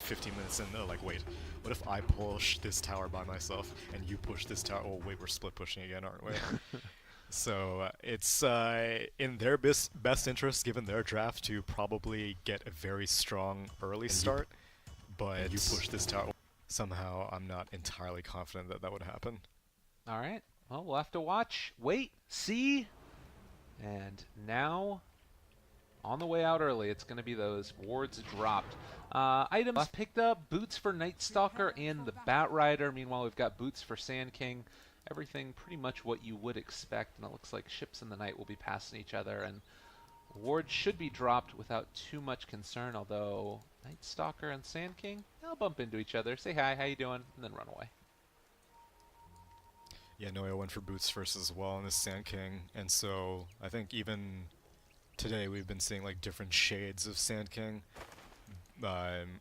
15 minutes in, they're like, wait, what if I push this tower by myself and you push this tower? Oh, wait, we're split pushing again, aren't we? So it's in their best interest, given their draft, to probably get a very strong early start. But you push this tower. Somehow, I'm not entirely confident that that would happen. All right. Well, we'll have to watch, wait, see, and now on the way out early, it's going to be those wards dropped. Items picked up, boots for Night Stalker and the Bat Rider. Meanwhile, we've got boots for Sand King. Everything pretty much what you would expect, and it looks like ships in the night will be passing each other, and wards should be dropped without too much concern, although Night Stalker and Sand King, they'll bump into each other, say hi, how you doing, and then run away. Yeah, Noya went for boots first as well in this Sand King, and so I think even today we've been seeing like different shades of Sand King.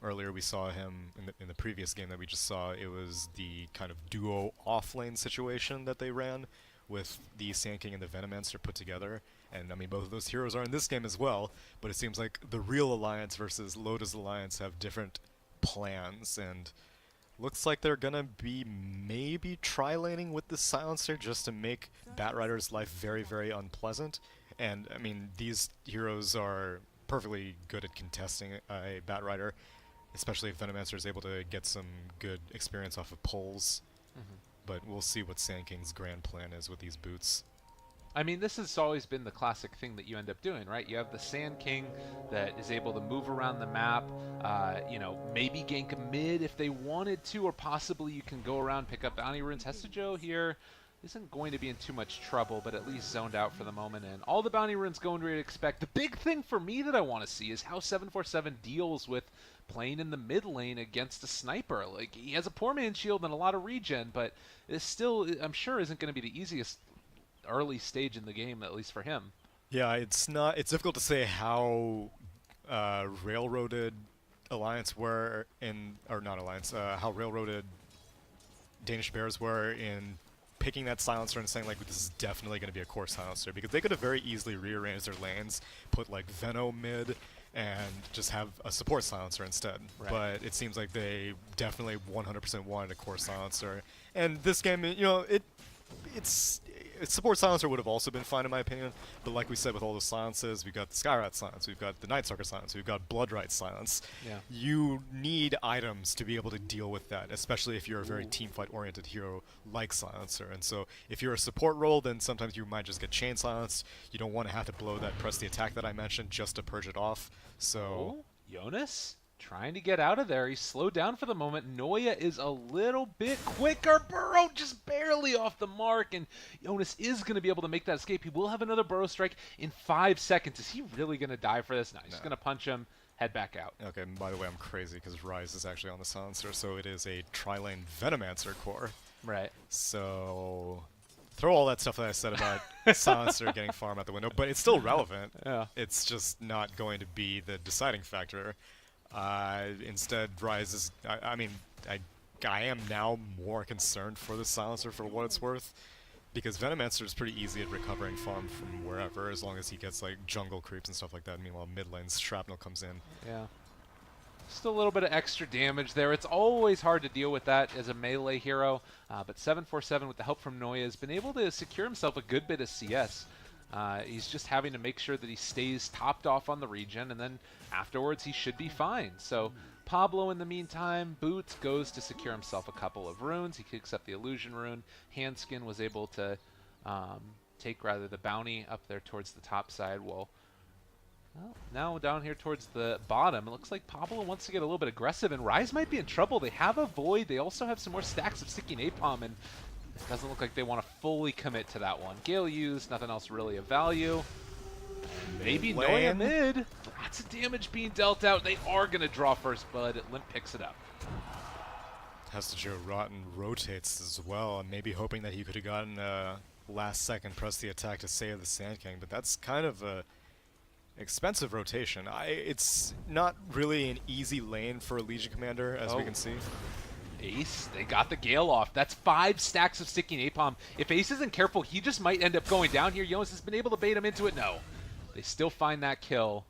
Earlier we saw him in the previous game that we just saw. It was the kind of duo off-lane situation that they ran with the Sand King and the Venomancer put together. And I mean, both of those heroes are in this game as well, but it seems like the real Alliance versus Lotus Alliance have different plans, and looks like they're gonna be maybe tri-laning with the Silencer just to make Batrider's life very, very unpleasant. And I mean, these heroes are perfectly good at contesting a Batrider, especially if Venomancer is able to get some good experience off of pulls. But we'll see what Sand King's grand plan is with these boots. I mean, this has always been the classic thing that you end up doing, right? You have the Sand King that is able to move around the map, you know, maybe gank a mid if they wanted to, or possibly you can go around, pick up bounty runes. Hestejo here isn't going to be in too much trouble, but at least zoned out for the moment, and all the bounty runes going where you'd expect. The big thing for me that I want to see is how 747 deals with playing in the mid lane against a sniper. Like, he has a poor man's shield and a lot of regen, but it still, I'm sure, isn't going to be the easiest early stage in the game, at least for him. Yeah, it's difficult to say how railroaded Alliance were in, or not Alliance, how railroaded Danish Bears were in picking that silencer and saying, like, this is definitely going to be a core silencer, because they could have very easily rearranged their lanes, put, like, Veno mid, and just have a support silencer instead. Right. But it seems like they definitely 100% wanted a core silencer. And this game, you know, it's support silencer would have also been fine in my opinion, but like we said, with all the silences, we've got the Skyrat silence, we've got the Night Stalker silence, we've got Bloodright silence. Yeah. You need items to be able to deal with that, especially if you're a very teamfight oriented hero like Silencer. And so if you're a support role, then sometimes you might just get chain silenced. You don't want to have to blow that press the attack that I mentioned just to purge it off. So Jonas trying to get out of there. He's slowed down for the moment. Noya is a little bit quicker. Burrow just barely off the mark, and Jonas is going to be able to make that escape. He will have another Burrow strike in 5 seconds. Is he really going to die for this? No, he's going to punch him, head back out. Okay, and by the way, I'm crazy because Rise is actually on the Silencer, so it is a tri-lane Venomancer core. Right. So throw all that stuff that I said about Silencer getting farm out the window, but it's still relevant. Yeah. It's just not going to be the deciding factor. Instead, Rise is, I mean, I am now more concerned for the Silencer for what it's worth, because Venomancer is pretty easy at recovering farm from wherever, as long as he gets like jungle creeps and stuff like that. Meanwhile, mid lane's Shrapnel comes in. Yeah. Just a little bit of extra damage there. It's always hard to deal with that as a melee hero, but 747, with the help from Noya, has been able to secure himself a good bit of CS. He's just having to make sure that he stays topped off on the regen, and then afterwards he should be fine. So Pablo, in the meantime, Boots goes to secure himself a couple of runes. He picks up the Illusion rune. Handskin was able to take rather the bounty up there towards the top side. Well, now down here towards the bottom, it looks like Pablo wants to get a little bit aggressive, and Rise might be in trouble. They have a Void. They also have some more stacks of Sticking Napalm, and it doesn't look like they want to fully commit to that one. Gale used, nothing else really of value. Maybe Noya mid. Lots of damage being dealt out. They are going to draw first blood. Limp picks it up. Hestejo Rotten rotates as well, and maybe hoping that he could have gotten a last second press the attack to save the Sand King, but that's kind of a expensive rotation. It's not really an easy lane for a Legion Commander, as we can see. Ace, they got the Gale off. That's 5 stacks of Sticking Napalm. If Ace isn't careful, he just might end up going down here. Jonas has been able to bait him into it. No. They still find that kill.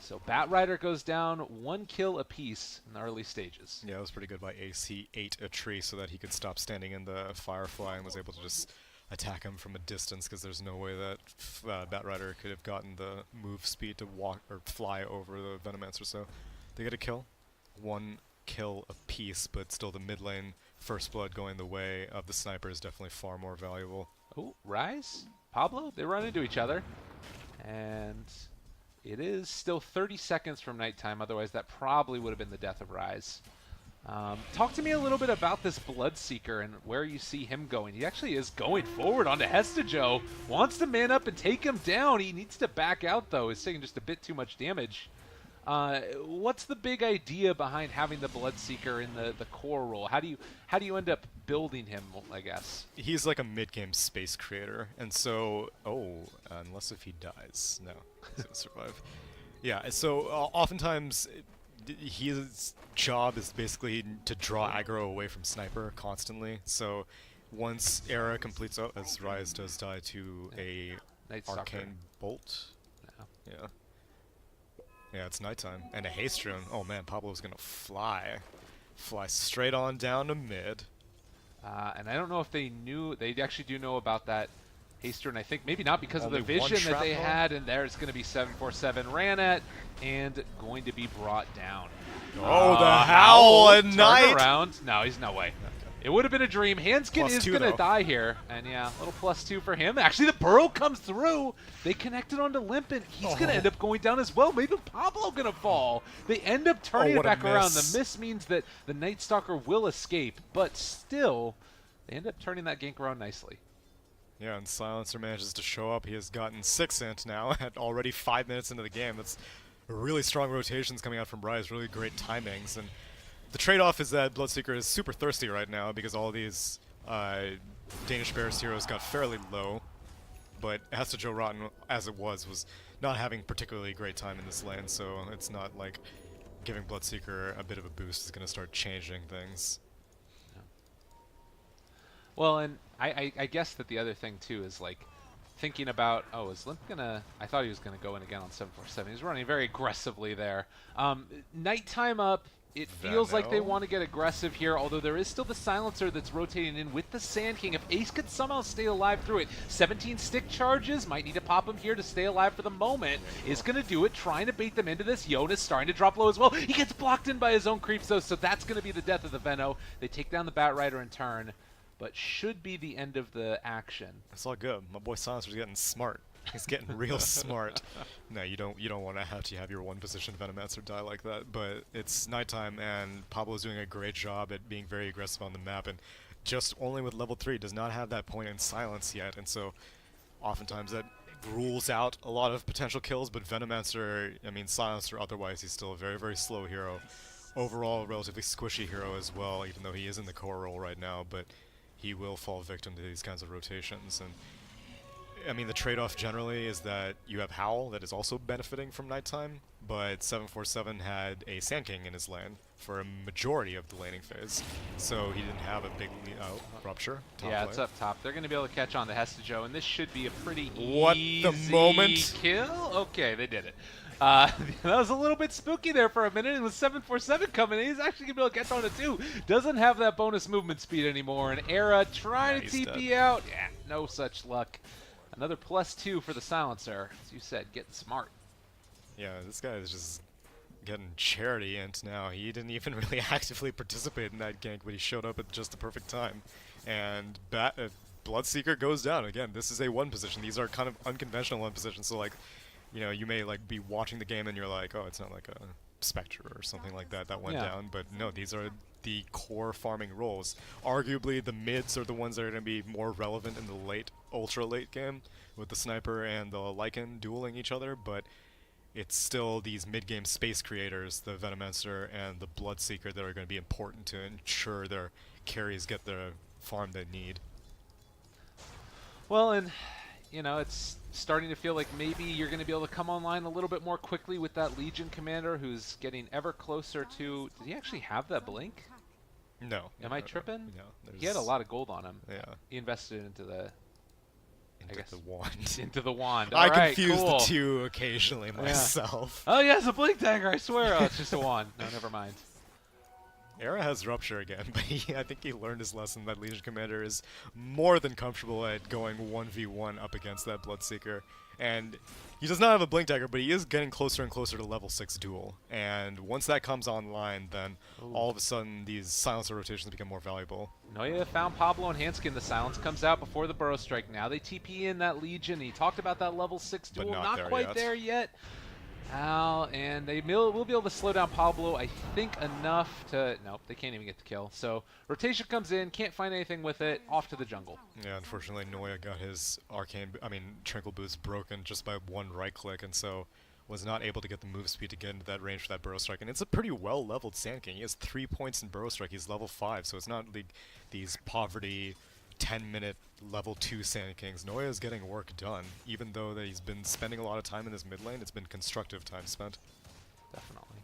So Batrider goes down, 1 kill apiece in the early stages. Yeah, it was pretty good by Ace. He ate a tree so that he could stop standing in the Firefly and was able to just attack him from a distance because there's no way that Batrider could have gotten the move speed to walk or fly over the Venomancer. So they get a kill. 1 kill apiece, but still the mid lane first blood going the way of the sniper is definitely far more valuable. Oh, Rise, Pablo, they run into each other. And it is still 30 seconds from nighttime, otherwise that probably would have been the death of Rise. Talk to me a little bit about this Bloodseeker and where you see him going. He actually is going forward onto Hestejo. Wants to man up and take him down. He needs to back out, though. He's taking just a bit too much damage. What's the big idea behind having the Bloodseeker in the core role? How do you end up building him, I guess? He's like a mid-game space creator, and so unless if he dies, no, he's gonna survive. Yeah, so oftentimes his job is basically to draw aggro away from sniper constantly. So once Era completes, as Rise does die to a arcane bolt. Yeah. Yeah. Yeah, it's nighttime. And a haste rune. Oh man, Pablo's gonna fly. Fly straight on down to mid. And I don't know if they actually do know about that haste rune. I think maybe not because Only of the vision that they shrapnel? had, and there's going to be 747 ran at and going to be brought down. Oh, the howl at night! Turnaround. No, he's no way. It would have been a dream. Hanskin is +2 going to though. die here. And yeah, a little +2 for him. Actually, the burrow comes through. They connected onto Limpin. He's going to end up going down as well. Maybe Pablo going to fall. They end up turning it what a back around. miss. The miss means that the Night Stalker will escape. But still, they end up turning that gank around nicely. Yeah, and Silencer manages to show up. He has gotten 6 int now at already 5 minutes into the game. That's really strong rotations coming out from Rise, really great timings. And the trade-off is that Bloodseeker is super thirsty right now because all these Danish Bears heroes got fairly low. But Hestejo Rotten, as it was not having particularly great time in this lane, so it's not like giving Bloodseeker a bit of a boost is going to start changing things. Well, and I guess that the other thing, too, is, like, thinking about, oh, is Limp gonna... I thought he was going to go in again on 747. He's running very aggressively there. Nighttime up. It feels like they want to get aggressive here, although there is still the Silencer that's rotating in with the Sand King. If Ace could somehow stay alive through it, 17 stick charges, might need to pop him here to stay alive for the moment, is going to do it, trying to bait them into this. Jonas starting to drop low as well. He gets blocked in by his own creeps, though, so that's going to be the death of the Veno. They take down the Batrider in turn, but should be the end of the action. It's all good. My boy Silencer's getting smart. He's getting real smart. No, you don't want to have your one position Venomancer die like that, but it's nighttime and Pablo's doing a great job at being very aggressive on the map, and just only with level 3 does not have that point in silence yet, and so oftentimes that rules out a lot of potential kills, but Venomancer, I mean Silencer otherwise, he's still a very, very slow hero. Overall, relatively squishy hero as well, even though he is in the core role right now, but he will fall victim to these kinds of rotations. And I mean, the trade-off generally is that you have Howl that is also benefiting from nighttime, but 747 had a Sand King in his lane for a majority of the laning phase, so he didn't have a big Rupture. Yeah, it's up top. They're going to be able to catch on to Hestejo, and this should be a pretty What easy the moment? kill. Okay, they did it. That was a little bit spooky there for a minute, and with 747 coming in, he's actually going to be able to catch on to 2. Doesn't have that bonus movement speed anymore, and Era trying to TP out. Yeah, no such luck. Another +2 for the Silencer. As you said, getting smart. Yeah, this guy is just getting charity int now. He didn't even really actively participate in that gank, but he showed up at just the perfect time. And Bloodseeker goes down. Again, this is a 1 position. These are kind of unconventional 1 positions, so like, you know, you may like be watching the game and you're like, oh, it's not like a Spectre or something like that that went down, but no, these are the core farming roles. Arguably, the mids are the ones that are going to be more relevant in the late, ultra-late game, with the Sniper and the Lycan dueling each other, but it's still these mid-game space creators, the Venomancer and the Bloodseeker, that are going to be important to ensure their carries get the farm they need. Well, and, you know, it's starting to feel like maybe you're going to be able to come online a little bit more quickly with that Legion commander who's getting ever closer to... Did he actually have that blink? No. Am I tripping? No. He had a lot of gold on him. Yeah. He invested it into the... I guess. the wand. Into the wand. I All right, confuse cool. the two occasionally myself. Oh, yeah, it's a blink dagger, I swear. Oh, it's just a wand. No, never mind. Era has Rupture again, but I think he learned his lesson that Legion Commander is more than comfortable at going 1v1 up against that Bloodseeker. And he does not have a Blink Dagger, but he is getting closer and closer to level 6 Duel. And once that comes online, then all of a sudden these Silencer rotations become more valuable. Noya found Pablo and Hanskin. The silence comes out before the Burrow Strike. Now they TP in that Legion. He talked about that level 6 Duel. But not quite there yet. And they will be able to slow down Pablo, I think, enough to... Nope, they can't even get the kill. So rotation comes in, can't find anything with it, off to the jungle. Yeah, unfortunately, Noya got his Tranquil Boost broken just by one right click, and so was not able to get the move speed to get into that range for that Burrow Strike. And it's a pretty well-leveled Sand King. He has 3 points in Burrow Strike. He's level 5, so it's not like these poverty 10-minute level 2 Sand Kings. Noya is getting work done, even though that he's been spending a lot of time in this mid lane. It's been constructive time spent. Definitely.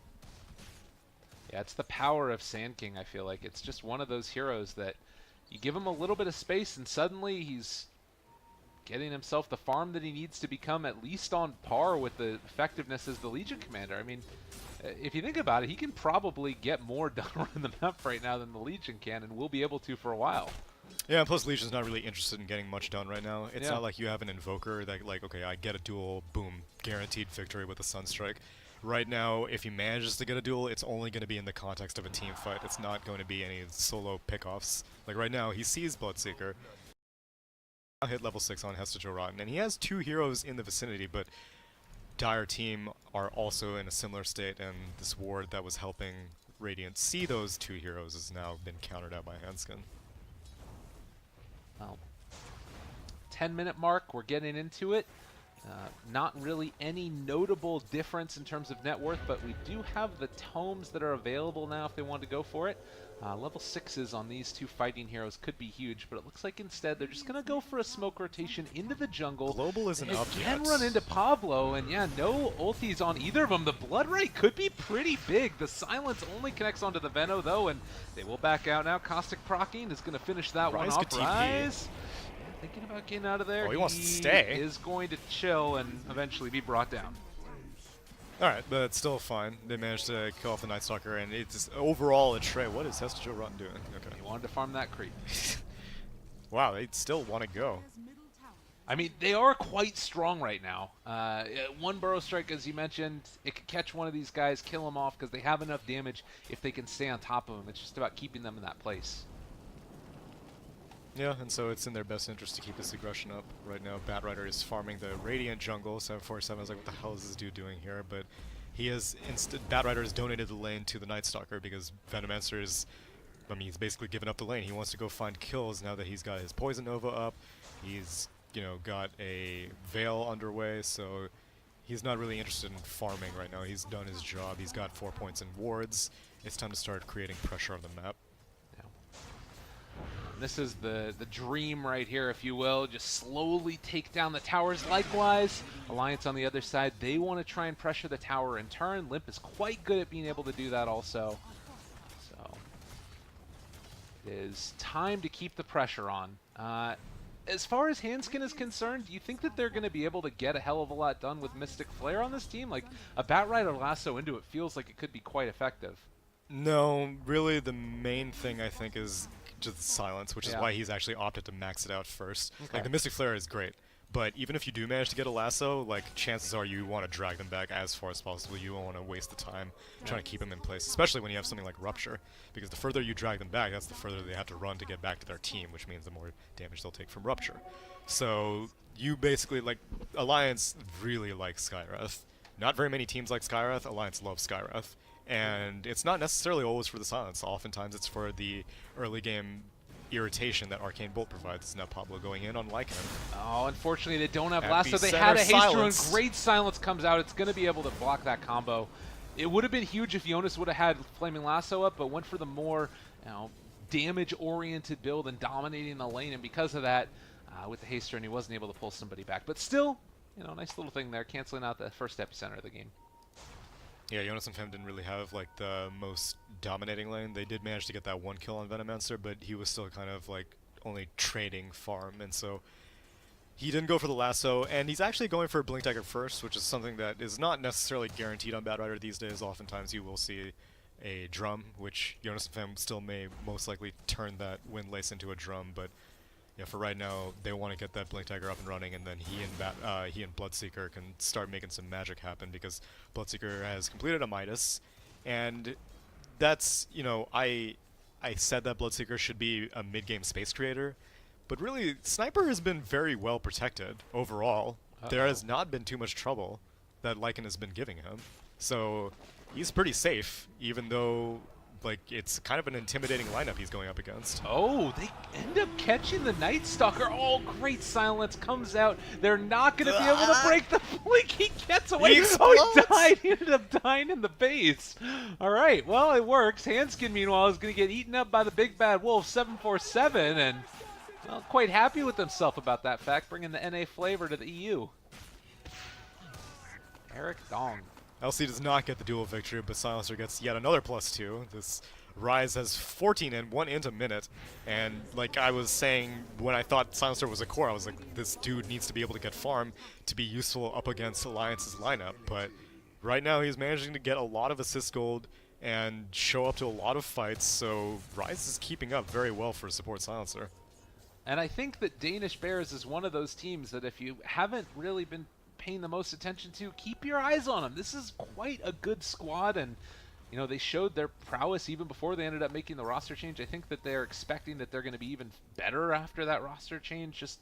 Yeah, it's the power of Sand King, I feel like. It's just one of those heroes that you give him a little bit of space and suddenly he's getting himself the farm that he needs to become at least on par with the effectiveness as the Legion Commander. I mean, if you think about it, he can probably get more done on the map right now than the Legion can, and will be able to for a while. Yeah, and plus Legion's not really interested in getting much done right now. It's not like you have an Invoker that, like, okay, I get a duel, boom, guaranteed victory with a Sunstrike. Right now, if he manages to get a duel, it's only going to be in the context of a team fight. It's not going to be any solo pickoffs. Like right now, he sees Bloodseeker. Now hit level 6 on Hestajo Rotten, and he has 2 heroes in the vicinity, but Dire Team are also in a similar state, and this ward that was helping Radiant see those 2 heroes has now been countered out by Hanskin. Well, 10-minute mark, we're getting into it. Not really any notable difference in terms of net worth, but we do have the tomes that are available now if they want to go for it. Level 6s on these 2 fighting heroes could be huge, but it looks like instead they're just going to go for a smoke rotation into the jungle. Global isn't up yet. Can run into Pablo, and yeah, no ultis on either of them. The Blood Ray could be pretty big. The silence only connects onto the Veno, though, and they will back out now. Caustic proccing is going to finish that one off. Rise. Thinking about getting out of there. Oh, he wants to stay. Is going to chill and eventually be brought down. Alright, but it's still fine. They managed to kill off the Night Stalker, and it's overall a tray. What is Hestajo Rotten doing? Okay. He wanted to farm that creep. Wow, they still want to go. I mean, they are quite strong right now. One Burrow Strike, as you mentioned, it could catch one of these guys, kill them off, because they have enough damage if they can stay on top of them. It's just about keeping them in that place. Yeah, and so it's in their best interest to keep this aggression up. Right now, Batrider is farming the Radiant jungle. 747 is like, what the hell is this dude doing here? But he is Batrider has donated the lane to the Night Stalker because Venomancer is, I mean, he's basically given up the lane. He wants to go find kills now that he's got his Poison Nova up. He's, you know, got a Veil underway, so he's not really interested in farming right now. He's done his job. He's got 4 points in wards. It's time to start creating pressure on the map. This is the dream right here, if you will. Just slowly take down the towers. Likewise, Alliance on the other side, they want to try and pressure the tower in turn. Limp is quite good at being able to do that also. So it is time to keep the pressure on. As far as Hanskin is concerned, do you think that they're going to be able to get a hell of a lot done with Mystic Flare on this team? Like, a Batrider lasso into it feels like it could be quite effective. No, really the main thing I think is just silence, which is why he's actually opted to max it out first. Okay. Like, the Mystic Flare is great, but even if you do manage to get a lasso, like, chances are you want to drag them back as far as possible. You don't want to waste the time trying to keep them in place, especially when you have something like Rupture, because the further you drag them back, that's the further they have to run to get back to their team, which means the more damage they'll take from Rupture. So you basically, like, Alliance really likes Skywrath. Not very many teams like Skywrath. Alliance loves Skywrath. And it's not necessarily always for the silence. Oftentimes it's for the early game irritation that Arcane Bolt provides. Now Pablo going in on Lycan. Oh, unfortunately they don't have Happy lasso. They had a haste rune. silence. Great silence comes out. It's going to be able to block that combo. It would have been huge if Jonas would have had Flaming Lasso up, but went for the more, you know, damage-oriented build and dominating the lane. And because of that, with the haste rune, he wasn't able to pull somebody back. But still, you know, nice little thing there, canceling out the first epicenter of the game. Yeah, Jonas and Fem didn't really have like the most dominating lane. They did manage to get that 1 kill on Venomancer, but he was still kind of like only trading farm, and so He didn't go for the lasso, and he's actually going for Blink Dagger first, which is something that is not necessarily guaranteed on Bad Rider these days. Oftentimes you will see a drum, which Jonas and Fam still may most likely turn that Windlace into a drum, but yeah, for right now, they want to get that Blink Dagger up and running, and then he and Bloodseeker can start making some magic happen, because Bloodseeker has completed a Midas, and that's, you know, I said that Bloodseeker should be a mid-game space creator, but really, Sniper has been very well protected overall. There has not been too much trouble that Lycan has been giving him, so he's pretty safe, even though like it's kind of an intimidating lineup he's going up against. Oh, they end up catching the Night Stalker. Oh, great silence comes out. They're not going to be able to break the blink. He gets away. Oh, he died. He ended up dying in the base. All right, well, it works. Handskin, meanwhile, is going to get eaten up by the big bad wolf, 747, and well, quite happy with himself about that fact, bringing the NA flavor to the EU. Eric Dong. LC does not get the duel victory, but Silencer gets yet another +2. This Rise has 14 and 1 into minute, and like I was saying when I thought Silencer was a core, I was like, this dude needs to be able to get farm to be useful up against Alliance's lineup, but right now he's managing to get a lot of assist gold and show up to a lot of fights, so Rise is keeping up very well for a support Silencer. And I think that Danish Bears is one of those teams that if you haven't really been paying the most attention to, keep your eyes on them. This is quite a good squad, and you know, they showed their prowess even before they ended up making the roster change. I think that they're expecting that they're going to be even better after that roster change, just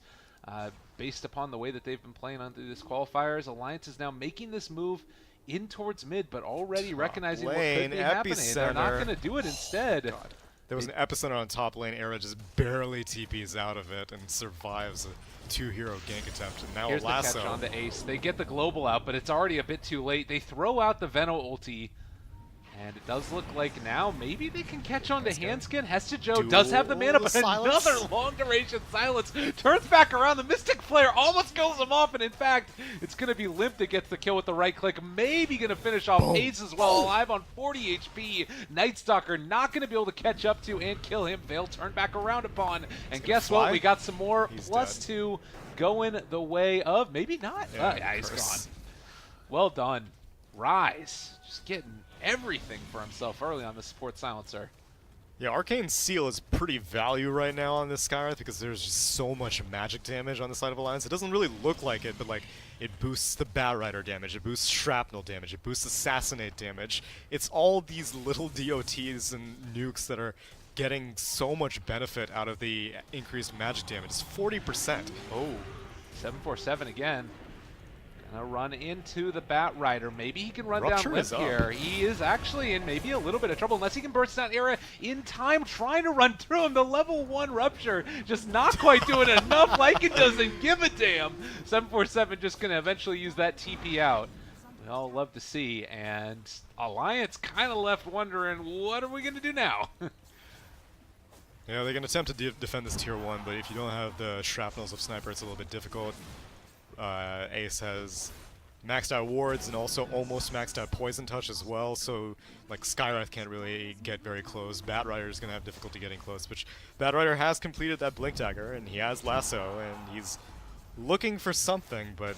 based upon the way that they've been playing on through this qualifiers. Alliance is now making this move in towards mid, but already recognizing what could be happening. They're not going to do it instead. God. There was an epicenter on top lane. Era just barely TPs out of it and survives a 2-hero gank attempt. And now here's a lasso. The catch on the ace. They get the global out, but it's already a bit too late. They throw out the Veno ulti. And it does look like now maybe they can catch on to Handskin. Hestajo does have the mana, but another long-duration silence turns back around. The Mystic Flare almost kills him off, and in fact, it's going to be Limp that gets the kill with the right click. Maybe going to finish off Ace as well, alive on 40 HP. Night Stalker not going to be able to catch up to and kill him. Veil turned back around upon. And guess what? We got some more +2 going the way of maybe not. Yeah, he's gone. Well done. Rise. Just getting everything for himself early on the support Silencer. Yeah, Arcane Seal is pretty value right now on this Skywrath because there's just so much magic damage on the side of Alliance. It doesn't really look like it, but like it boosts the Bat Rider damage, it boosts Shrapnel damage, it boosts Assassinate damage. It's all these little DOTs and nukes that are getting so much benefit out of the increased magic damage. It's 40%. Oh, 747 again. Gonna run into the Bat Rider. Maybe he can run down Limp here. He is actually in maybe a little bit of trouble unless he can burst down Era in time, trying to run through him. The level 1 Rupture just not quite doing enough. Lycan doesn't give a damn. 747 just gonna eventually use that TP out. We all love to see, and Alliance kind of left wondering, what are we gonna do now? Yeah, they can attempt to defend this tier 1, but if you don't have the shrapnels of Sniper, it's a little bit difficult. Ace has maxed out wards and also almost maxed out Poison Touch as well, so like Skywrath can't really get very close. Bat Rider is going to have difficulty getting close, which Bat Rider has completed that Blink Dagger, and he has Lasso, and he's looking for something, but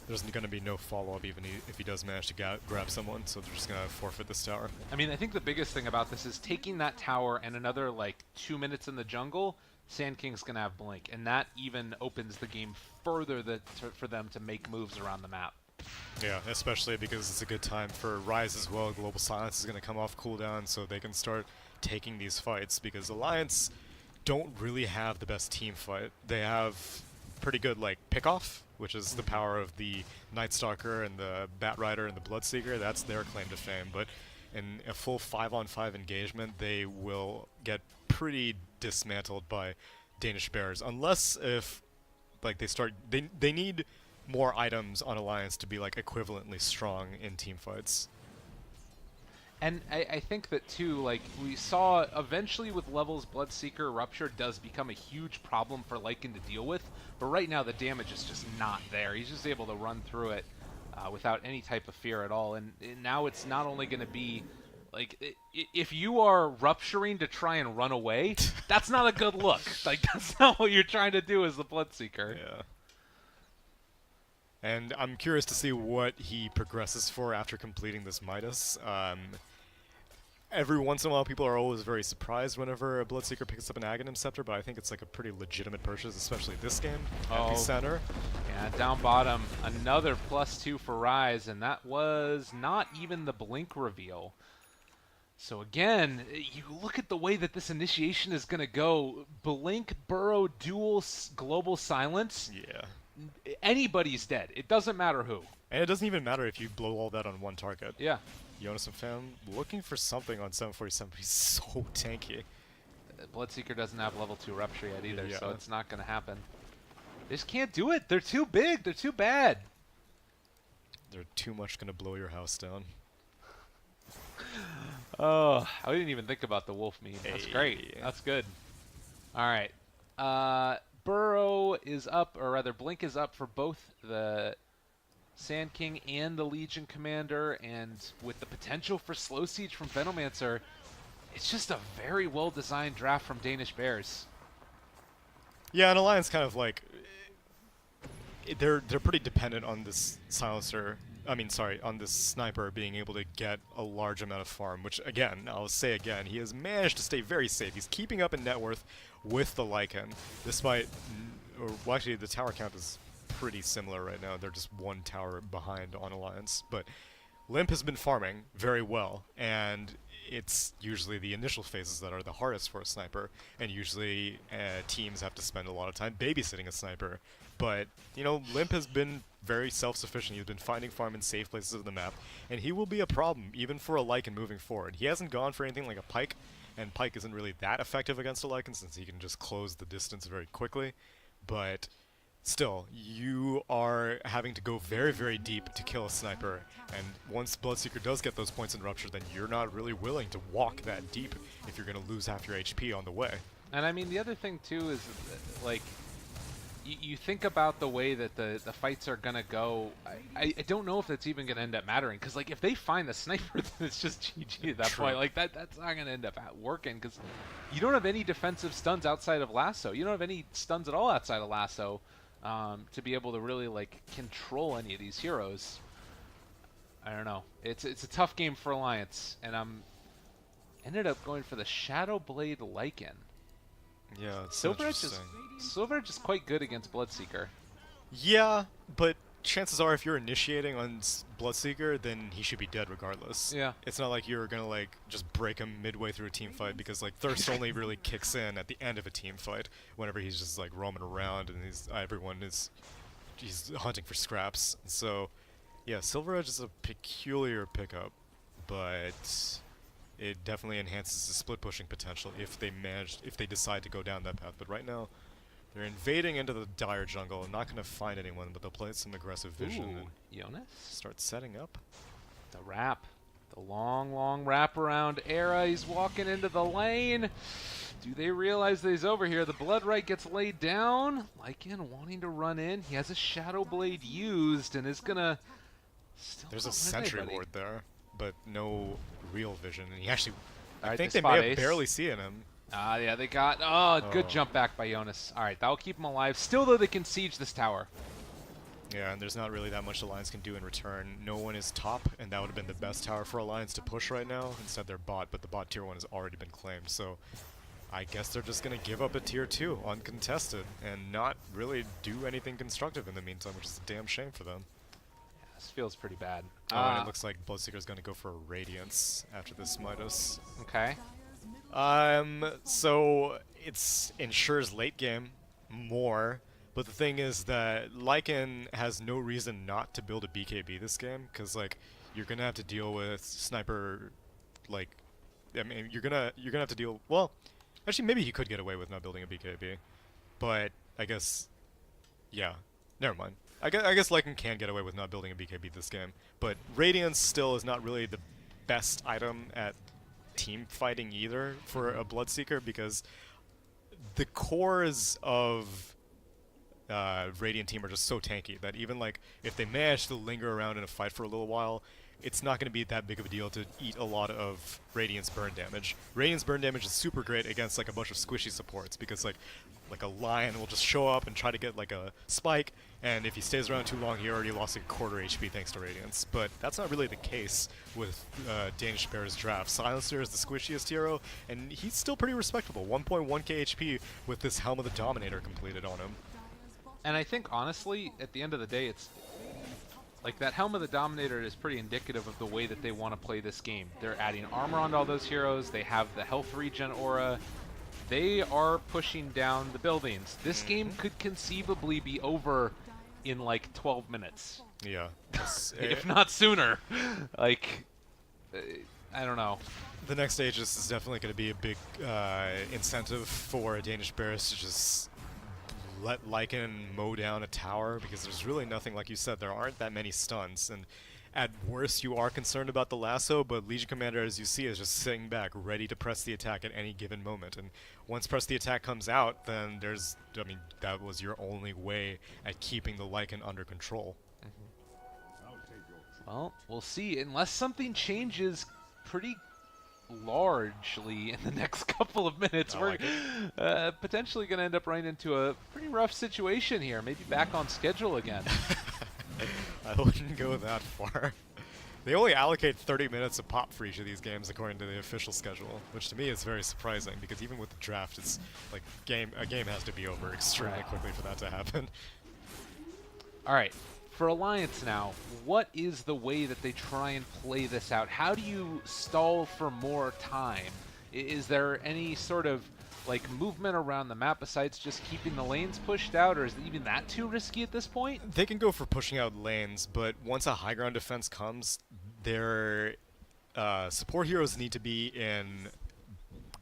there's going to be no follow-up even if he does manage to grab someone, so they're just going to forfeit this tower. I mean, I think the biggest thing about this is taking that tower and another like 2 minutes in the jungle. Sand King's going to have Blink, and that even opens the game further for them to make moves around the map. Yeah, especially because it's a good time for Rise as well. Global Silence is going to come off cooldown, so they can start taking these fights, because Alliance don't really have the best team fight. They have pretty good like pick-off, which is the power of the Night Stalker and the Bat Rider and the Bloodseeker. That's their claim to fame, but in a full 5-on-5 engagement, they will get pretty dismantled by Danish Bears, unless if like they need more items on Alliance to be like equivalently strong in team fights. And I think that too, like we saw eventually with levels, Bloodseeker Rupture does become a huge problem for Lycan to deal with, but right now the damage is just not there. He's just able to run through it without any type of fear at all, and now it's not only going to be like, if you are rupturing to try and run away, that's not a good look. Like, that's not what you're trying to do as the Bloodseeker. Yeah. And I'm curious to see what he progresses for after completing this Midas. Every once in a while, people are always very surprised whenever a Bloodseeker picks up an Aghanim Scepter, but I think it's like a pretty legitimate purchase, especially this game at the center. Yeah, down bottom, another +2 for Rise, and that was not even the Blink reveal. So again, you look at the way that this initiation is going to go. Blink, Burrow, dual global silence. Yeah. Anybody's dead. It doesn't matter who. And it doesn't even matter if you blow all that on one target. Yeah. Jonas and Fam looking for something on 747, but he's so tanky. Bloodseeker doesn't have level 2 Rupture yet either, Yeah. so it's not going to happen. They just can't do it. They're too big. They're too bad. They're too much going to blow your house down. Oh, I didn't even think about the wolf meme. That's Hey. great. That's good. All right. Burrow is up, or rather Blink is up for both the Sand King and the Legion Commander, and with the potential for slow siege from Venomancer, it's just a very well-designed draft from Danish Bears. Yeah, and Alliance kind of like they're pretty dependent on this silencer. I mean, sorry, on this sniper being able to get a large amount of farm, which again, I'll say again, he has managed to stay very safe. He's keeping up in net worth with the Lycan, despite, well, actually, the tower count is pretty similar right now. They're just one tower behind on Alliance, but Limp has been farming very well, and it's usually the initial phases that are the hardest for a sniper, and usually teams have to spend a lot of time babysitting a sniper. But, you know, Limp has been very self-sufficient. He's been finding farm in safe places of the map, and he will be a problem, even for a Lycan moving forward. He hasn't gone for anything like a Pike, and Pike isn't really that effective against a Lycan since he can just close the distance very quickly. But still, you are having to go very, very deep to kill a sniper, and once Bloodseeker does get those points in Rupture, then you're not really willing to walk that deep if you're going to lose half your HP on the way. And I mean, the other thing too is, like, you think about the way that the fights are going to go. I don't know if that's even going to end up mattering, because, like, if they find the sniper, then it's just GG at that point. Like, that's not going to end up working, because you don't have any defensive stuns outside of Lasso. You don't have any stuns at all outside of Lasso to be able to really, like, control any of these heroes. I don't know. It's a tough game for Alliance, and I'm ended up going for the Shadowblade Lycan. Yeah, it's Silver Edge is quite good against Bloodseeker. Yeah, but chances are if you're initiating on Bloodseeker, then he should be dead regardless. Yeah. It's not like you're gonna like just break him midway through a team fight, because like Thirst only really kicks in at the end of a team fight whenever he's just like roaming around and he's hunting for scraps. So yeah, Silver Edge is a peculiar pickup, but it definitely enhances the split pushing potential if they decide to go down that path. But right now, they're invading into the dire jungle and not going to find anyone, but they'll play some aggressive vision and Jonas? start setting up. The wrap. The long, long wraparound era. He's walking into the lane. Do they realize that he's over here? The Bloodright gets laid down. Lycan wanting to run in. He has a Shadow Blade used and is going to still There's a not win sentry anybody. ward there, but no real vision. And he actually, I Alright, think they they may spot have ace. barely seen him. Yeah, they got... good jump back by Jonas. All right, that'll keep him alive. Still, though, they can siege this tower. Yeah, and there's not really that much Alliance can do in return. No one is top, and that would have been the best tower for Alliance to push right now. Instead, they're bot, but the bot tier 1 has already been claimed. So I guess they're just going to give up a tier 2 uncontested and not really do anything constructive in the meantime, which is a damn shame for them. Yeah, this feels pretty bad. And it looks like Bloodseeker's going to go for a Radiance after this Midas. Okay. So it's ensures late game more, but the thing is that Lycan has no reason not to build a BKB this game, because like you're gonna have to deal with sniper, like, I mean you're gonna have to deal. Well, actually maybe he could get away with not building a BKB, but I guess, yeah, never mind. I guess Lycan can get away with not building a BKB this game, but Radiance still is not really the best item at team fighting either for a Bloodseeker, because the cores of Radiant team are just so tanky that even like if they manage to linger around in a fight for a little while, it's not going to be that big of a deal to eat a lot of Radiant's burn damage. Radiant's burn damage is super great against like a bunch of squishy supports because like a Lion will just show up and try to get like a spike, and if he stays around too long, he already lost like a quarter HP thanks to Radiance. But that's not really the case with Danish Bear's draft. Silencer is the squishiest hero, and he's still pretty respectable. 1.1k HP with this Helm of the Dominator completed on him. And I think, honestly, at the end of the day, it's like that Helm of the Dominator is pretty indicative of the way that they want to play this game. They're adding armor onto all those heroes. They have the health regen aura. They are pushing down the buildings. This game could conceivably be over in like 12 minutes. Yeah. If not sooner. Like, I don't know. The next Aegis is definitely going to be a big incentive for Danish Bears to just let Lycan mow down a tower, because there's really nothing, like you said, there aren't that many stuns, and at worst you are concerned about the lasso, but Legion Commander, as you see, is just sitting back, ready to press the attack at any given moment, and once press the attack comes out, then there's, I mean, that was your only way at keeping the Lycan under control. Well, we'll see, unless something changes pretty largely in the next couple of minutes. We're potentially going to end up running into a pretty rough situation here. Maybe back on schedule again. I wouldn't go that far. They only allocate 30 minutes of pop for each of these games according to the official schedule, which to me is very surprising, because even with the draft, it's like a game has to be over extremely quickly for that to happen. All right. For Alliance now, what is the way that they try and play this out? How do you stall for more time? Is there any sort of like movement around the map besides just keeping the lanes pushed out, or is even that too risky at this point? They can go for pushing out lanes, but once a high ground defense comes, their support heroes need to be in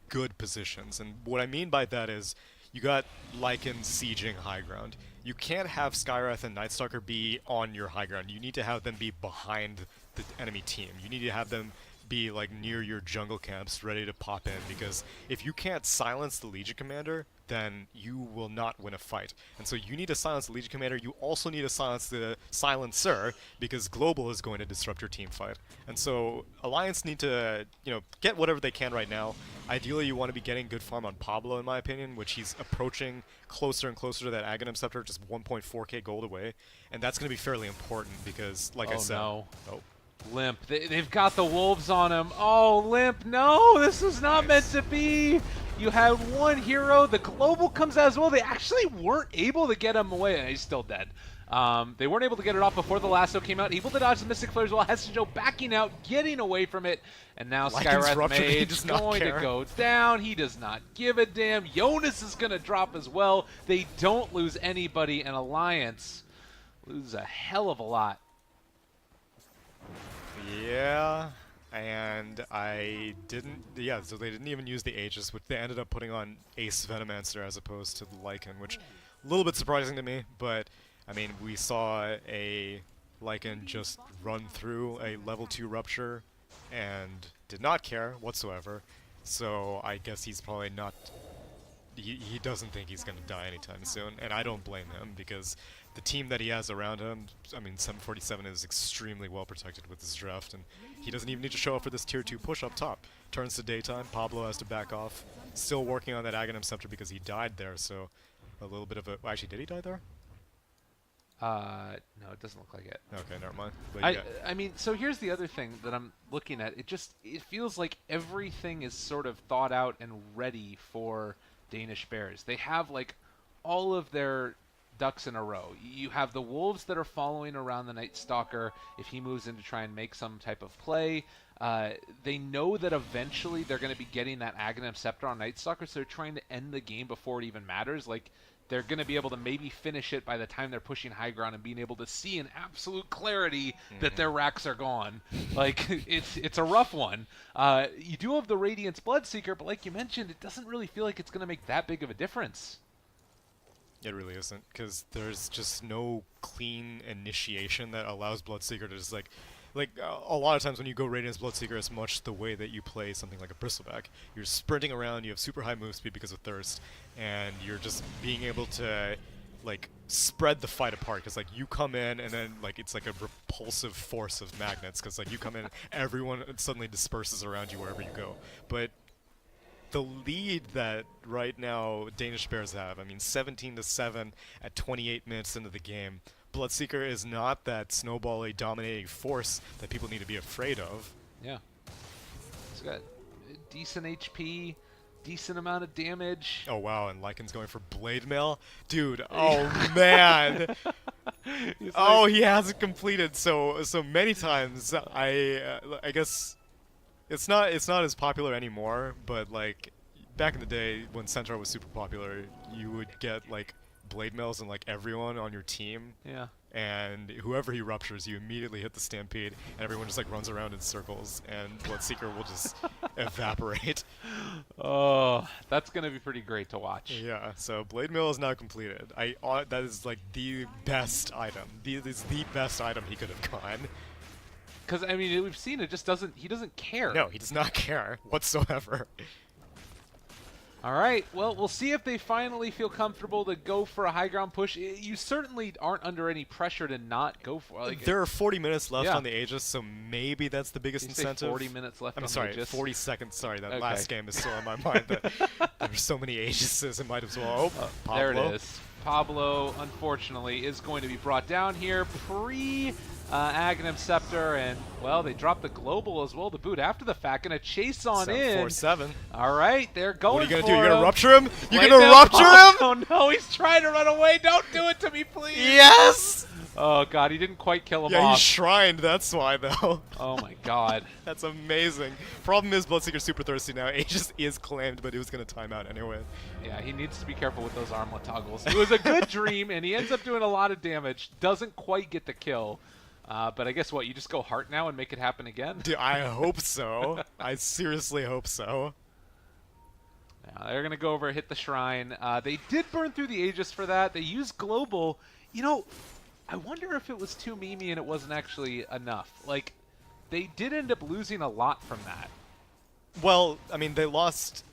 good positions. And what I mean by that is, you got Lycan sieging high ground. You can't have Skywrath and Nightstalker be on your high ground. You need to have them be behind the enemy team. You need to have them be like near your jungle camps, ready to pop in, because if you can't silence the Legion Commander, then you will not win a fight. And so you need to silence the Legion Commander. You also need to silence the Silencer, because Global is going to disrupt your team fight. And so Alliance need to, you know, get whatever they can right now. Ideally, you want to be getting good farm on Pablo, in my opinion, which he's approaching closer and closer to that Aghanim Scepter, just 1.4k gold away. And that's going to be fairly important because, like I said... No. Oh. Limp. They've got the wolves on him. Oh, Limp, no! This is not meant to be! You had one hero, the Global comes out as well. They actually weren't able to get him away, and he's still dead. They weren't able to get it off before the lasso came out. Able to dodge the Mystic Flare as well. Hesijo backing out, getting away from it. And now Skywrath Mage is going to go down. He does not give a damn. Jonas is going to drop as well. They don't lose anybody, and Alliance loses a hell of a lot. Yeah, and so they didn't even use the Aegis, which they ended up putting on Ace Venomancer as opposed to the Lycan, which a little bit surprising to me, but I mean, we saw a Lycan just run through a level 2 Rupture and did not care whatsoever, so I guess he's probably not... He doesn't think he's going to die anytime soon, and I don't blame him, because the team that he has around him, I mean, 747 is extremely well protected with this draft, and he doesn't even need to show up for this tier 2 push up top. Turns to daytime, Pablo has to back off, still working on that Aghanim Scepter because he died there, so a little bit of a... Well, actually, did he die there? No, it doesn't look like it. Okay, never mind. But yeah. I mean, so here's the other thing that I'm looking at. It feels like everything is sort of thought out and ready for Danish Bears. They have like all of their ducks in a row. You have the wolves that are following around the Night Stalker if he moves in to try and make some type of play. They know that eventually they're going to be getting that Aghanim Scepter on Night Stalker, so they're trying to end the game before it even matters. Like, they're going to be able to maybe finish it by the time they're pushing high ground and being able to see in absolute clarity that their racks are gone. Like, it's a rough one. You do have the Radiance Bloodseeker, but like you mentioned, it doesn't really feel like it's going to make that big of a difference. It really isn't, because there's just no clean initiation that allows Bloodseeker to just like a lot of times when you go Radiance Bloodseeker, it's much the way that you play something like a Bristleback. You're sprinting around, you have super high move speed because of Thirst, and you're just being able to like spread the fight apart, because like you come in and then like it's like a repulsive force of magnets, because like you come in, everyone suddenly disperses around you wherever you go. But the lead that right now Danish Bears have, I mean 17-7 at 28 minutes into the game, Bloodseeker is not that snowball-y dominating force that people need to be afraid of. Yeah. He's got decent HP, decent amount of damage. Oh wow, and Lycan's going for Blade Mail? Dude, oh man! Oh, he hasn't completed so many times. I guess it's not as popular anymore, but like back in the day when Centaur was super popular, you would get like Blade Mails and like everyone on your team. Yeah. And whoever he ruptures, you immediately hit the Stampede, and everyone just like runs around in circles, and Bloodseeker will just evaporate. Oh, that's gonna be pretty great to watch. Yeah, so Blade Mail is now completed. That is like the best item. This is the best item he could have gotten. Because I mean, we've seen it. Just doesn't. He doesn't care. No, he does not care whatsoever. All right, well, we'll see if they finally feel comfortable to go for a high ground push. You certainly aren't under any pressure to not go for it. Like, there are 40 minutes left on the Aegis, so maybe that's the biggest you incentive. say 40 minutes left on the sorry, Aegis? 40 seconds. Sorry, that Okay. last game is still on my mind. That there's so many Aegises, it might as well. Oh, Pablo. There it is. Pablo, unfortunately, is going to be brought down here pre-Aghanim Scepter, and, well, they dropped the Global as well to boot after the fact. Going to chase on in. 7-4-7. All right, they're going What are you going for to do? You're going to rupture him? You're Blade going to Mail. rupture him? Oh, no, he's trying to run away. Don't do it to me, please. Yes! Oh, God, he didn't quite kill him Yeah, off. he's shrined, that's why, though. Oh, my God. That's amazing. Problem is, Bloodseeker's super thirsty now. Aegis is claimed, but he was going to time out anyway. Yeah, he needs to be careful with those armlet toggles. It was a good dream, and he ends up doing a lot of damage. Doesn't quite get the kill. But I guess what, you just go Heart now and make it happen again? Dude, I hope so. I seriously hope so. Now they're going to go over and hit the Shrine. They did burn through the Aegis for that. They used Global. You know, I wonder if it was too memey and it wasn't actually enough. Like, they did end up losing a lot from that. Well, I mean, they lost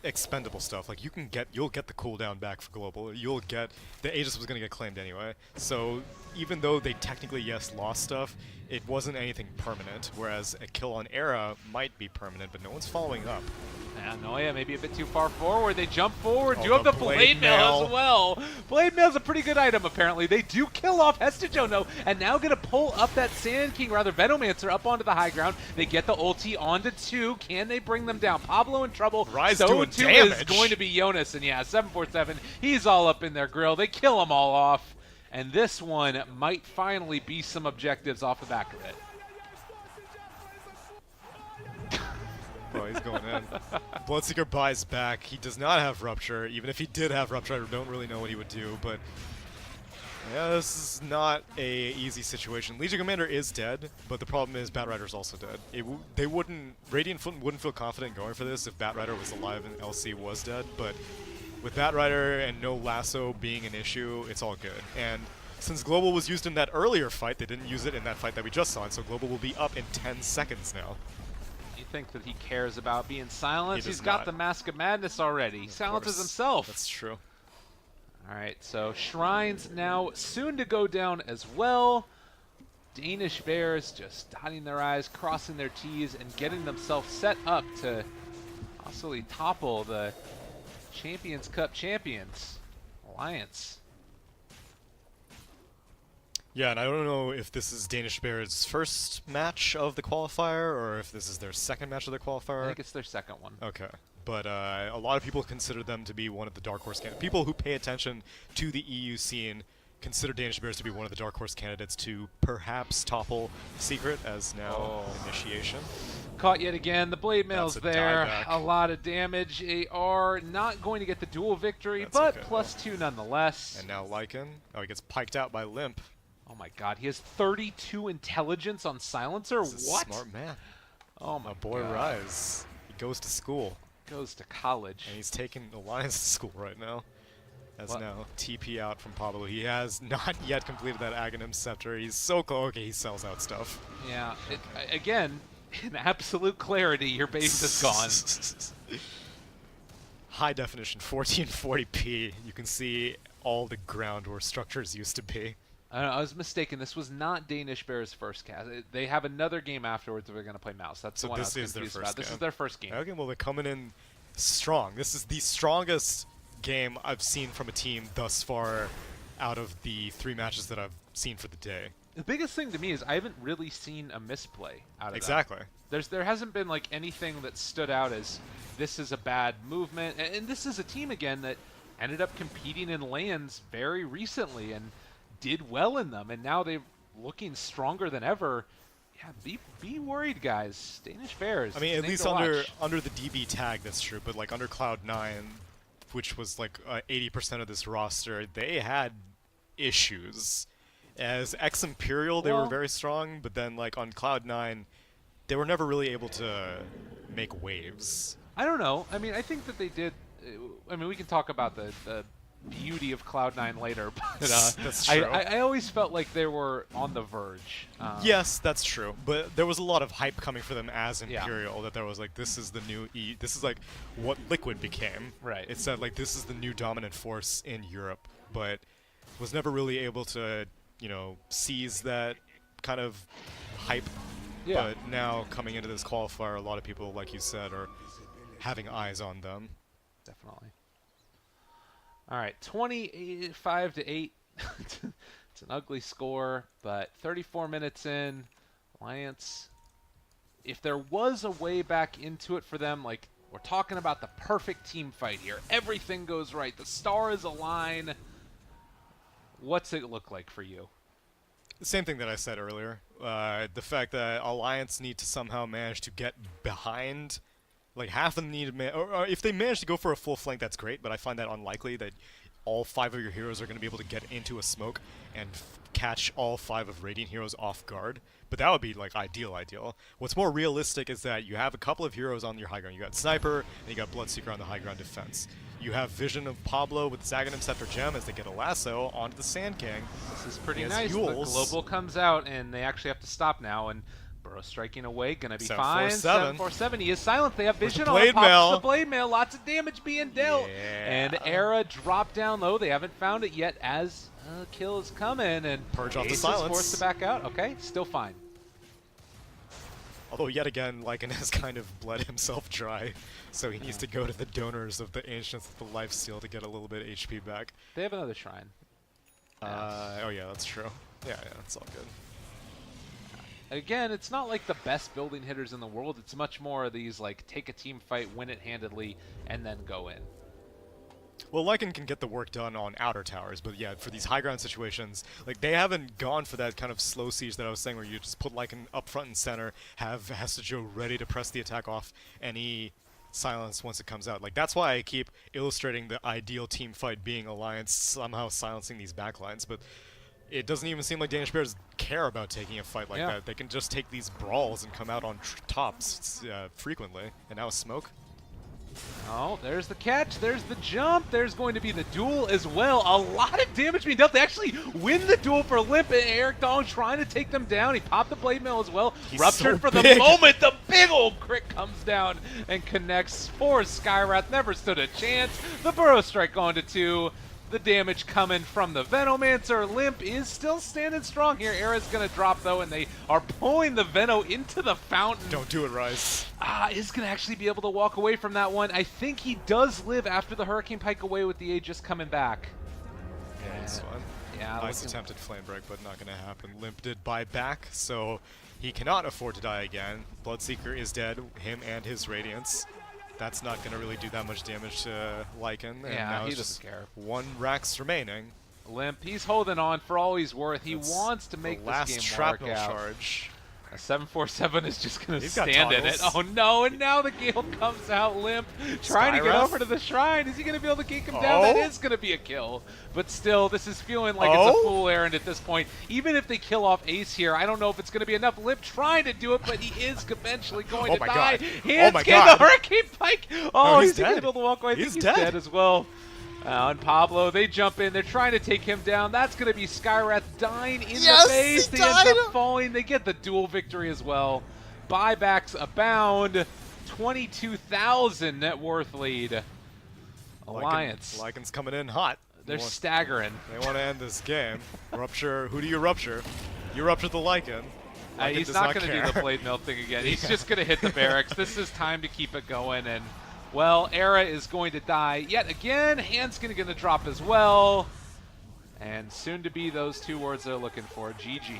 expendable stuff. Like you'll get the cooldown back for Global. You'll get the Aegis was gonna get claimed anyway. So even though they technically lost stuff, it wasn't anything permanent. Whereas a kill on Era might be permanent, but no one's following up. Yeah, Noya maybe a bit too far forward. They jump forward. Oh, Do have the the Blade Mail as well. Blade Mail's a pretty good item, apparently. They do kill off Hestejono, though, and now going to pull up that Sand King, rather Venomancer, up onto the high ground. They get the ulti onto 2. Can they bring them down? Pablo in trouble. Rise so doing too damage. is going to be Jonas, and yeah, 747. He's all up in their grill. They kill them all off, and this one might finally be some objectives off the back of it. Oh, he's going in. Bloodseeker buys back. He does not have Rupture. Even if he did have Rupture, I don't really know what he would do. But yeah, this is not a easy situation. Legion Commander is dead, but the problem is Batrider's also dead. Radiant wouldn't feel confident going for this if Batrider was alive and LC was dead. But with Batrider and no lasso being an issue, it's all good. And since Global was used in that earlier fight, they didn't use it in that fight that we just saw, and so Global will be up in 10 seconds now. Think that he cares about being silenced. He's not. got the Mask of Madness already. He silences himself. That's true. All right, so Shrines now soon to go down as well. Danish Bears just dotting their I's, crossing their T's, and getting themselves set up to possibly topple the Champions Cup champions, Alliance. Yeah, and I don't know if this is Danish Bears' first match of the qualifier, or if this is their second match of the qualifier. I think it's their second one. Okay. But a lot of people consider them to be one of the dark horse candidates. People who pay attention to the EU scene consider Danish Bears to be one of the dark horse candidates to perhaps topple Secret as now initiation. Caught yet again. The Blade Mail's That's a there. dieback. A lot of damage. They are not going to get the dual victory, That's but okay, +2 nonetheless. And now Lycan. Oh, he gets piked out by Limp. Oh my god, he has 32 intelligence on Silencer? He's a What? smart man. Oh my My boy god. Rise. He goes to school. Goes to college. And he's taking Alliance to school right now. As What? now TP out from Pablo. He has not yet completed that Aghanim Scepter. He's so close. Okay, he sells out stuff. Yeah, again, in absolute clarity, your base is gone. High definition 1440p. You can see all the ground where structures used to be. I was mistaken. This was not Danish Bears' first cast. They have another game afterwards where they're going to play Mouse. That's the one I was confused about. This is their first game. Okay, well, they're coming in strong. This is the strongest game I've seen from a team thus far out of the 3 matches that I've seen for the day. The biggest thing to me is I haven't really seen a misplay out of Exactly. that. There hasn't been like anything that stood out as this is a bad movement. And this is a team, again, that ended up competing in LANs very recently and did well in them, and now they're looking stronger than ever. Yeah, be worried, guys. Danish Bears. I mean, at least under the DB tag, that's true. But like under Cloud9, which was like 80% of this roster, they had issues. As ex-Imperial, they were very strong, but then like on Cloud9, they were never really able to make waves. I don't know. I mean, I think that they did. I mean, we can talk about the beauty of Cloud9 later, but that's true. I always felt like they were on the verge. Yes, that's true. But there was a lot of hype coming for them as Imperial, that there was like, this is the new this is like what Liquid became. Right. It said like, this is the new dominant force in Europe, but was never really able to, you know, seize that kind of hype. Yeah. But now coming into this qualifier, a lot of people, like you said, are having eyes on them. Definitely. All right, 25-8. It's an ugly score, but 34 minutes in, Alliance, if there was a way back into it for them, like we're talking about the perfect team fight here. Everything goes right. The stars align. What's it look like for you? The same thing that I said earlier. The fact that Alliance need to somehow manage to get behind. Like, half of them need to or if they manage to go for a full flank, that's great, but I find that unlikely that all 5 of your heroes are going to be able to get into a smoke and catch all 5 of Radiant heroes off guard. But that would be, like, ideal. What's more realistic is that you have a couple of heroes on your high ground. You got Sniper, and you got Bloodseeker on the high ground defense. You have Vision of Pablo with Zagadin Scepter Gem as they get a lasso onto the Sand King. This is pretty nice. The global comes out, and they actually have to stop now, and Burrow striking away, gonna be fine. 747. He is silent. They have Vision on. Pops the Blade Mail. Lots of damage being dealt. Yeah. And Era dropped down low. They haven't found it yet as kill is coming. And Purge off the Ace silence. is forced to back out. Okay, still fine. Although yet again, Lycan has kind of bled himself dry, so he needs to go to the donors of the Ancients of the Lifesteal to get a little bit of HP back. They have another shrine. Oh yeah, that's true. Yeah, it's all good. Again, it's not like the best building hitters in the world. It's much more of these, like, take a team fight, win it handedly, and then go in. Well, Lycan can get the work done on outer towers, but yeah, for these high ground situations, like, they haven't gone for that kind of slow siege that I was saying where you just put Lycan up front and center, have Hestejo ready to press the attack off any silence once it comes out. Like, that's why I keep illustrating the ideal team fight being Alliance somehow silencing these backlines, but it doesn't even seem like Danish Bears care about taking a fight like that. They can just take these brawls and come out on tops frequently. And now a smoke. Oh, there's the catch. There's the jump. There's going to be the duel as well. A lot of damage being dealt. They actually win the duel for Limp, and Eric Dong trying to take them down. He popped the Blade Mail as well. He's Ruptured so for the moment. The big old crit comes down and connects for Skywrath. Never stood a chance. The Burrow Strike on to 2. The damage coming from the Venomancer. Limp is still standing strong here. Era's going to drop, though, and they are pulling the Veno into the fountain. Don't do it, Rise. Is going to actually be able to walk away from that one. I think he does live after the Hurricane Pike away with the Aegis coming back. Yeah, that's fun. Yeah, nice attempted flame break, but not going to happen. Limp did buy back, so he cannot afford to die again. Bloodseeker is dead, him and his Radiance. That's not going to really do that much damage to Lycan. And now he doesn't care. 1 Rax remaining. Limp, he's holding on for all he's worth. He wants to make this game shrapnel work out. Charge. A 747 is just going to stand in it. Oh no, and now the Gale comes out. Limp trying to get over to the shrine. Is he going to be able to kick him down? That is going to be a kill. But still, this is feeling like it's a fool errand at this point. Even if they kill off Ace here, I don't know if it's going to be enough. Limp trying to do it, but he is eventually going to die. Hands get the Hurricane Pike. Oh, he's going to be able to walk away. I think he's dead as well. And Pablo, they jump in. They're trying to take him down. That's going to be Skywrath dying in the base. They end up falling. They get the duel victory as well. Buybacks abound. 22,000 net worth lead. Alliance. Lycan's coming in hot. They're staggering. They want to end this game. Rupture. Who do you rupture? You rupture the Lycan. Lycan He's does not going to care. do the blade mill thing again. He's just going to hit the barracks. This is time to keep it going. And, well, Era is going to die yet again. Hand's going to drop as well. And soon to be those 2 words they're looking for. GG.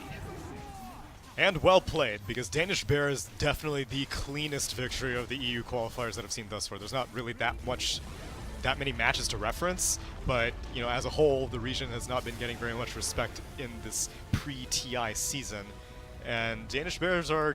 And well played, because Danish Bear is definitely the cleanest victory of the EU qualifiers that I've seen thus far. There's not really that many matches to reference, but you know, as a whole, the region has not been getting very much respect in this pre-TI season, and Danish Bears are